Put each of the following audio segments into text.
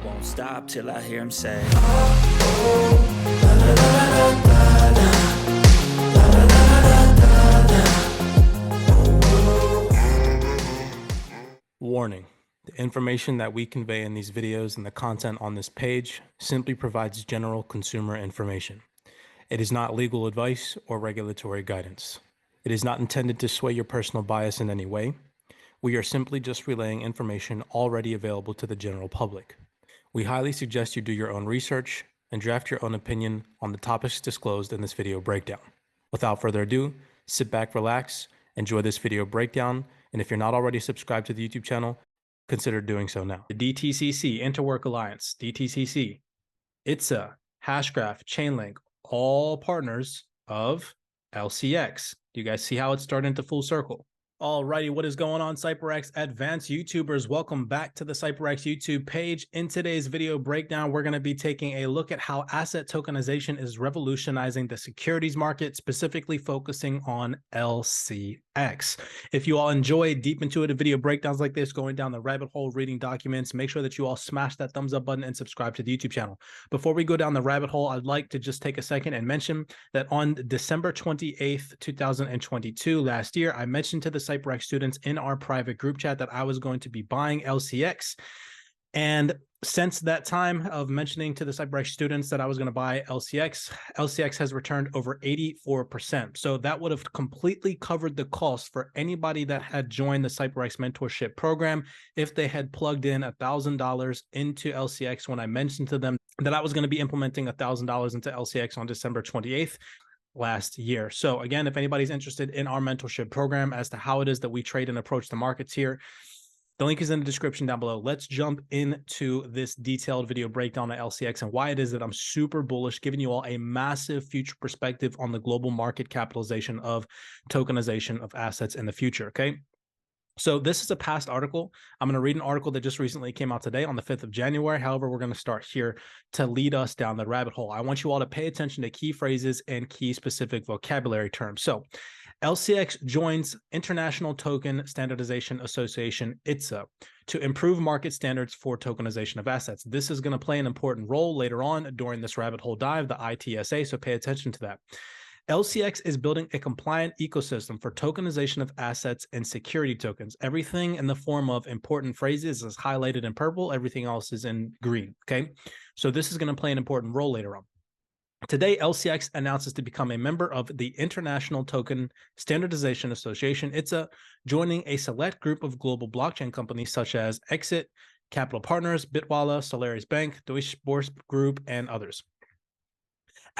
won't stop till I hear him say, Warning: the information that we convey in these videos and the content on this page simply provides general consumer information. It is not legal advice or regulatory guidance. It is not intended to sway your personal bias in any way. We are simply just relaying information already available to the general public. We highly suggest you do your own research and draft your own opinion on the topics disclosed in this video breakdown. Without further ado, sit back, relax, enjoy this video breakdown, and if you're not already subscribed to the YouTube channel, consider doing so now. The DTCC, Interwork Alliance, DTCC, ITSA, Hashgraph, Chainlink, all partners of LCX. Do you guys see how it's starting to full circle? Alrighty, what is going on, CYPRX advanced YouTubers? Welcome back to the CYPRX YouTube page. In today's video breakdown, we're going to be taking a look at how asset tokenization is revolutionizing the securities market, specifically focusing on LCX. If you all enjoy deep intuitive video breakdowns like this, going down the rabbit hole, reading documents, make sure that you all smash that thumbs up button and subscribe to the YouTube channel. Before we go down the rabbit hole, I'd like to just take a second and mention that on December 28th, 2022, last year, I mentioned to the CYPRX students in our private group chat that I was going to be buying LCX. And since that time of mentioning to the CYPRX students that I was going to buy LCX, LCX has returned over 84%. So that would have completely covered the cost for anybody that had joined the CYPRX mentorship program if they had plugged in $1,000 into LCX when I mentioned to them that I was going to be implementing $1,000 into LCX on December 28th. Last year. So again, if anybody's interested in our mentorship program as to how it is that we trade and approach the markets here, the link is in the description down below. Let's jump into this detailed video breakdown of LCX and why it is that I'm super bullish, giving you all a massive future perspective on the global market capitalization of tokenization of assets in the future, okay? So this is a past article. I'm going to read an article that just recently came out today on the 5th of January. However, we're going to start here to lead us down the rabbit hole. I want you all to pay attention to key phrases and key specific vocabulary terms. So LCX joins International Token Standardization Association, ITSA, to improve market standards for tokenization of assets. This is going to play an important role later on during this rabbit hole dive, the ITSA, so pay attention to that. LCX is building a compliant ecosystem for tokenization of assets and security tokens. Everything in the form of important phrases is highlighted in purple. Everything else is in green, okay? So this is going to play an important role later on. Today, LCX announces to become a member of the International Token Standardization Association, ITSA, joining a select group of global blockchain companies such as Exit, Capital Partners, Bitwala, Solaris Bank, Deutsche Börse Group, and others.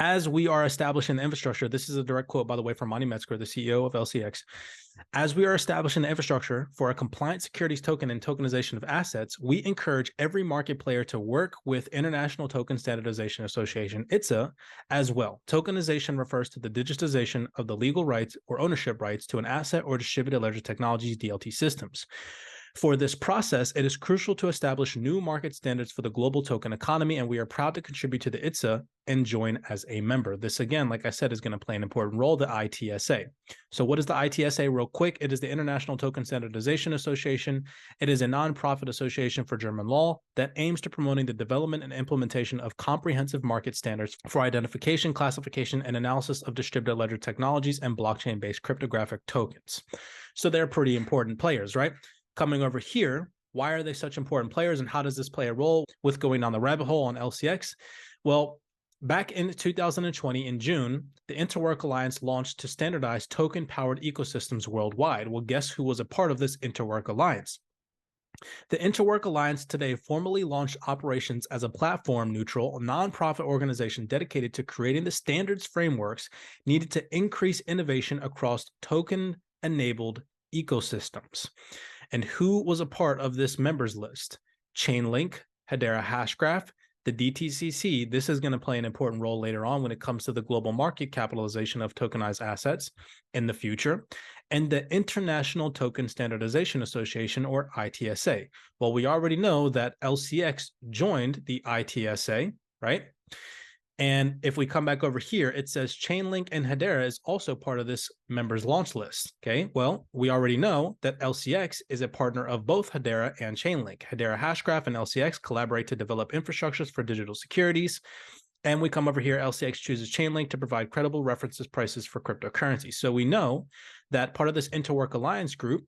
As we are establishing the infrastructure, this is a direct quote, by the way, from Monty Metzger, the CEO of LCX. As we are establishing the infrastructure for a compliant securities token and tokenization of assets, we encourage every market player to work with International Token Standardization Association, ITSA, as well. Tokenization refers to the digitization of the legal rights or ownership rights to an asset or distributed ledger technologies, DLT systems. For this process, it is crucial to establish new market standards for the global token economy, and we are proud to contribute to the ITSA and join as a member. This, again, like I said, is going to play an important role, the ITSA. So what is the ITSA? Real quick, it is the International Token Standardization Association. It is a nonprofit association for German law that aims to promoting the development and implementation of comprehensive market standards for identification, classification, and analysis of distributed ledger technologies and blockchain-based cryptographic tokens. So they're pretty important players, right? Coming over here, why are they such important players and how does this play a role with going down the rabbit hole on LCX? Well, back in 2020, in June, the Interwork Alliance launched to standardize token-powered ecosystems worldwide. Well, guess who was a part of this Interwork Alliance? The Interwork Alliance today formally launched operations as a platform-neutral, nonprofit organization dedicated to creating the standards frameworks needed to increase innovation across token-enabled ecosystems. And who was a part of this members list? Chainlink, Hedera Hashgraph, the DTCC. This is going to play an important role later on when it comes to the global market capitalization of tokenized assets in the future. And the International Token Standardization Association, or ITSA. Well, we already know that LCX joined the ITSA, right? And if we come back over here, it says Chainlink and Hedera is also part of this members launch list. Okay, well, we already know that LCX is a partner of both Hedera and Chainlink. Hedera Hashgraph and LCX collaborate to develop infrastructures for digital securities. And we come over here, LCX chooses Chainlink to provide credible references prices for cryptocurrency. So we know that part of this Interwork Alliance group,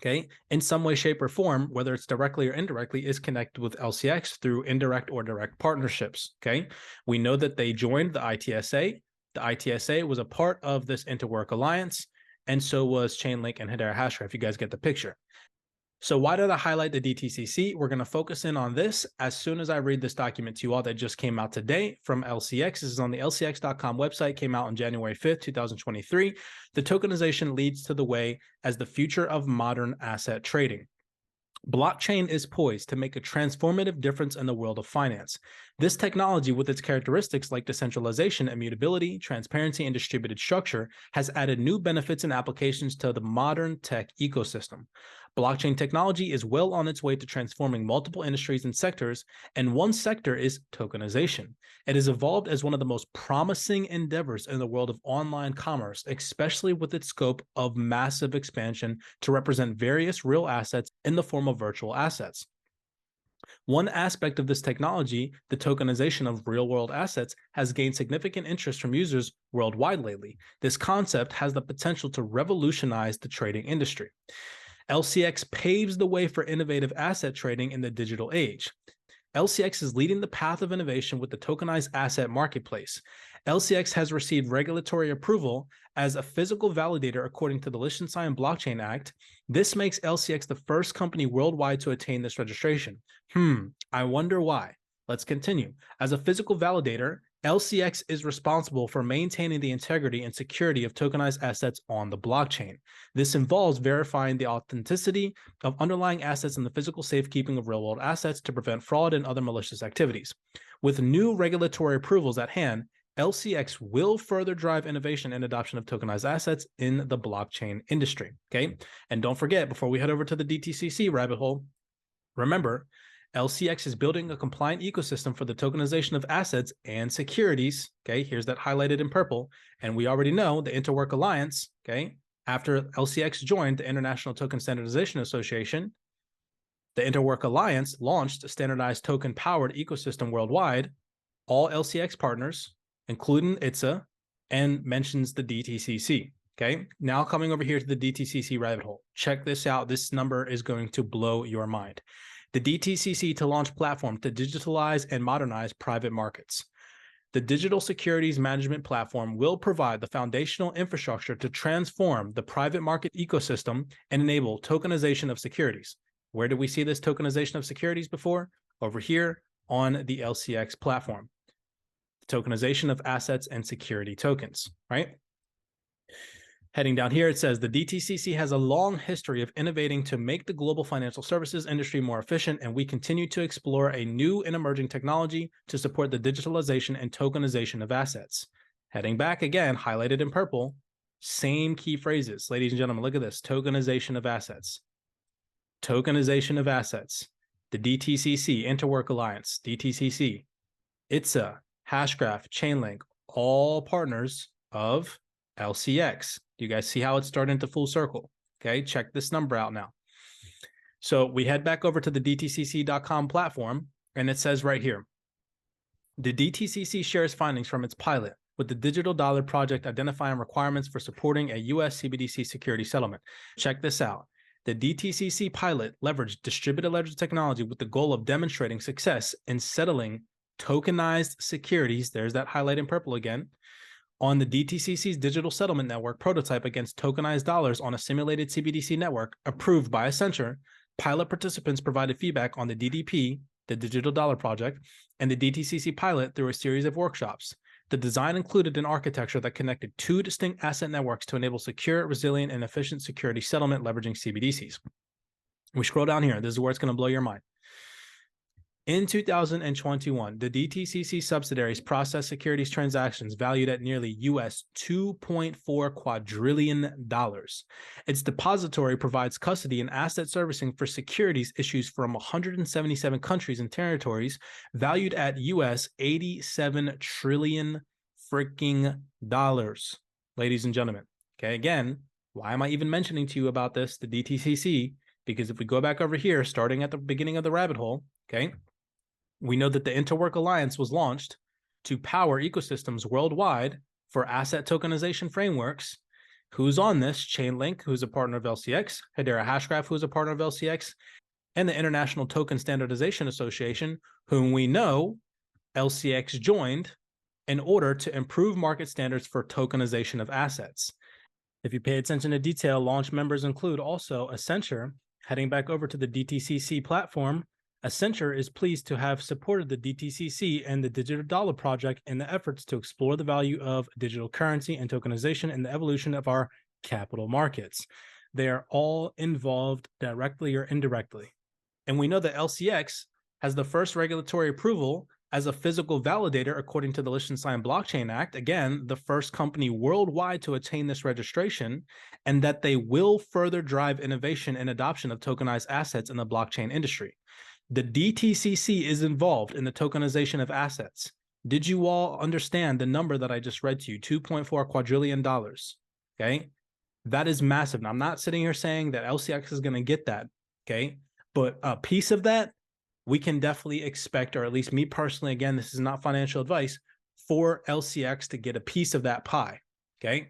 okay, in some way, shape, or form, whether it's directly or indirectly, is connected with LCX through indirect or direct partnerships, okay? We know that they joined the ITSA. The ITSA was a part of this Interwork Alliance, and so was Chainlink and Hedera Hashgraph, if you guys get the picture. So why did I highlight the DTCC? We're going to focus in on this as soon as I read this document to you all that just came out today from LCX. This is on the LCX.com website, came out on January 5th, 2023. The tokenization leads to the way as the future of modern asset trading. Blockchain is poised to make a transformative difference in the world of finance. This technology, with its characteristics like decentralization, immutability, transparency, and distributed structure, has added new benefits and applications to the modern tech ecosystem. Blockchain technology is well on its way to transforming multiple industries and sectors, and one sector is tokenization. It has evolved as one of the most promising endeavors in the world of online commerce, especially with its scope of massive expansion to represent various real assets in the form of virtual assets. One aspect of this technology, the tokenization of real-world assets, has gained significant interest from users worldwide lately. This concept has the potential to revolutionize the trading industry. LCX paves the way for innovative asset trading in the digital age. LCX is leading the path of innovation with the tokenized asset marketplace. LCX has received regulatory approval as a physical validator according to the Liechtenstein Blockchain Act. This makes LCX the first company worldwide to attain this registration. I wonder why. Let's continue. As a physical validator, LCX is responsible for maintaining the integrity and security of tokenized assets on the blockchain. This involves verifying the authenticity of underlying assets and the physical safekeeping of real-world assets to prevent fraud and other malicious activities. With new regulatory approvals at hand, LCX will further drive innovation and adoption of tokenized assets in the blockchain industry. Okay, and don't forget, before we head over to the DTCC rabbit hole, remember, LCX is building a compliant ecosystem for the tokenization of assets and securities. Okay, here's that highlighted in purple. And we already know the Interwork Alliance, okay, after LCX joined the International Token Standardization Association, the Interwork Alliance launched a standardized token-powered ecosystem worldwide, all LCX partners, including ITSA, and mentions the DTCC. Okay, now coming over here to the DTCC rabbit hole. Check this out. This number is going to blow your mind. The DTCC to launch platform to digitalize and modernize private markets. The digital securities management platform will provide the foundational infrastructure to transform the private market ecosystem and enable tokenization of securities. Where did we see this tokenization of securities before? Over here on the LCX platform. The tokenization of assets and security tokens, right? Heading down here, it says the DTCC has a long history of innovating to make the global financial services industry more efficient, and we continue to explore a new and emerging technology to support the digitalization and tokenization of assets. Heading back again, highlighted in purple, same key phrases. Ladies and gentlemen, look at this, tokenization of assets. Tokenization of assets. The DTCC, Interwork Alliance, DTCC, ITSA, Hashgraph, Chainlink, all partners of LCX. Do you guys see how it's starting to full circle? Okay, check this number out now. So we head back over to the DTCC.com platform, and it says right here, the DTCC shares findings from its pilot with the Digital Dollar Project identifying requirements for supporting a U.S. CBDC security settlement. Check this out. The DTCC pilot leveraged distributed ledger technology with the goal of demonstrating success in settling tokenized securities, there's that highlight in purple again, on the DTCC's digital settlement network prototype against tokenized dollars on a simulated CBDC network approved by Accenture. Pilot participants provided feedback on the DDP, the Digital Dollar Project, and the DTCC pilot through a series of workshops. The design included an architecture that connected two distinct asset networks to enable secure, resilient, and efficient security settlement leveraging CBDCs. We scroll down here. This is where it's going to blow your mind. In 2021, the DTCC subsidiaries processed securities transactions valued at nearly US $2.4 quadrillion. Its depository provides custody and asset servicing for securities issued from 177 countries and territories valued at US 87 trillion freaking dollars. Ladies and gentlemen, okay, again, why am I even mentioning to you about this, the DTCC? Because if we go back over here, starting at the beginning of the rabbit hole, okay, we know that the Interwork Alliance was launched to power ecosystems worldwide for asset tokenization frameworks. Who's on this? Chainlink, who's a partner of LCX, Hedera Hashgraph, who's a partner of LCX, and the International Token Standardization Association, whom we know LCX joined in order to improve market standards for tokenization of assets. If you pay attention to detail, launch members include also Accenture. Heading back over to the DTCC platform, Accenture is pleased to have supported the DTCC and the Digital Dollar Project in the efforts to explore the value of digital currency and tokenization and the evolution of our capital markets. They are all involved directly or indirectly. And we know that LCX has the first regulatory approval as a physical validator according to the Liechtenstein Blockchain Act, again, the first company worldwide to attain this registration, and that they will further drive innovation and adoption of tokenized assets in the blockchain industry. The DTCC is involved in the tokenization of assets. Did you all understand the number that I just read to you? $2.4 quadrillion. Okay. That is massive. Now, I'm not sitting here saying that LCX is going to get that. Okay. But a piece of that, we can definitely expect, or at least me personally, again, this is not financial advice, for LCX to get a piece of that pie. Okay.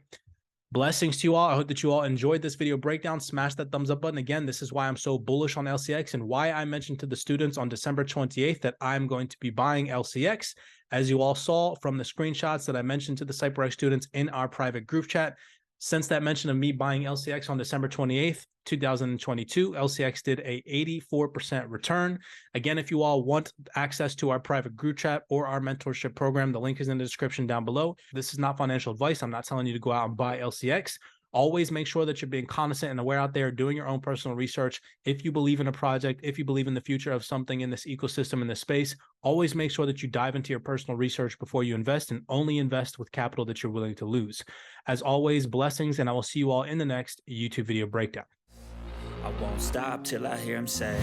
Blessings to you all. I hope that you all enjoyed this video breakdown. Smash that thumbs up button. Again, this is why I'm so bullish on LCX and why I mentioned to the students on December 28th that I'm going to be buying LCX. As you all saw from the screenshots that I mentioned to the CYPRX students in our private group chat, since that mention of me buying LCX on December 28th, 2022, LCX did a 84% return. Again, if you all want access to our private group chat or our mentorship program, the link is in the description down below. This is not financial advice. I'm not telling you to go out and buy LCX. Always make sure that you're being cognizant and aware out there, doing your own personal research. If you believe in a project, if you believe in the future of something in this ecosystem, in this space, always make sure that you dive into your personal research before you invest, and only invest with capital that you're willing to lose. As always, blessings, and I will see you all in the next YouTube video breakdown. I won't stop till I hear him say